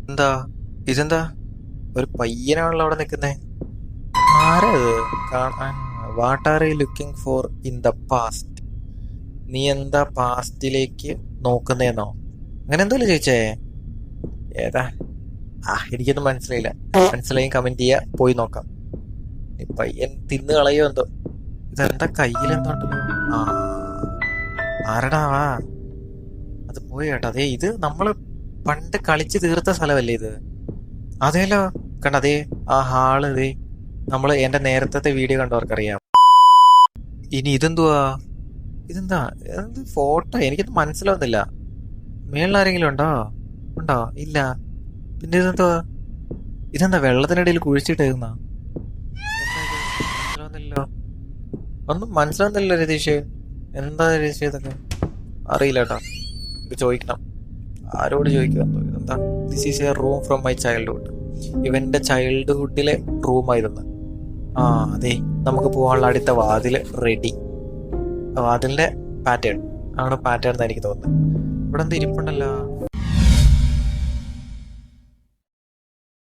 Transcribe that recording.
എന്താ ഇതെന്താ ഒരു പയ്യനാണല്ലോ അവിടെ നിൽക്കുന്നേ? ആരാ ഇത്? കാണാൻ what are you looking for in the past? നീ എന്താ പാസ്റ്റിലേക്ക് നോക്കുന്നേന്നോ? അങ്ങനെ എന്തോല്ലേ ചോദിച്ചേ? ഏതാ? എനിക്കൊന്നും മനസ്സിലായില്ല. മനസ്സിലായി കമന്റ് ചെയ്യാ, പോയി നോക്കാം. ഈ പയ്യൻ തിന്നു കളയോ എന്തോ. ഇതെന്താ കയ്യിലെന്തോണ്ടല്ലോ? ആ ആരടാ വാ. അത് പോയി കേട്ടോ. അതെ, ഇത് നമ്മള് പണ്ട് കളിച്ച് തീർത്ത സ്ഥലമല്ലേ ഇത്? അതേലോ, കണ്ടതേ ആ ഹാള്. ഇതേ നമ്മള് എന്റെ നേരത്തെ വീഡിയോ കണ്ടവർക്കറിയാം. ഇനി ഇതെന്തുവാ? ഇതെന്താ? എന്ത് ഫോട്ടോ? എനിക്കൊന്നും മനസ്സിലാവുന്നില്ല. മേളിൽ ആരെങ്കിലും ഉണ്ടോ? ഉണ്ടോ? ഇല്ല. പിന്നെ ഇതെന്തുവാ? ഇതെന്താ വെള്ളത്തിനിടയിൽ കുഴിച്ചിട്ടേക്കുന്ന? മനസ്സിലാവുന്നില്ലല്ലോ. ഒന്നും മനസ്സിലാവുന്നില്ലല്ലോ രതീഷ്. എന്താ രതീഷ് ഇതൊക്കെ? അറിയില്ല കേട്ടോ. ഇത് ചോദിക്കണം. ആരോട് ചോദിക്കുക? ഇതെന്താ? This is A room from my childhood. ഇവന്റെ ചൈൽഡ്ഹുഡിലെ റൂമായിരുന്നു. ആ അതെ, നമുക്ക് പോകാനുള്ള അടുത്ത വാതില് റെഡി. വാതിലിന്റെ പാറ്റേൺ ആണ്. പാറ്റേൺ എന്ന് എനിക്ക് തോന്നുന്നത്. ഇവിടെ എന്ത് ഇരിപ്പുണ്ടല്ലോ?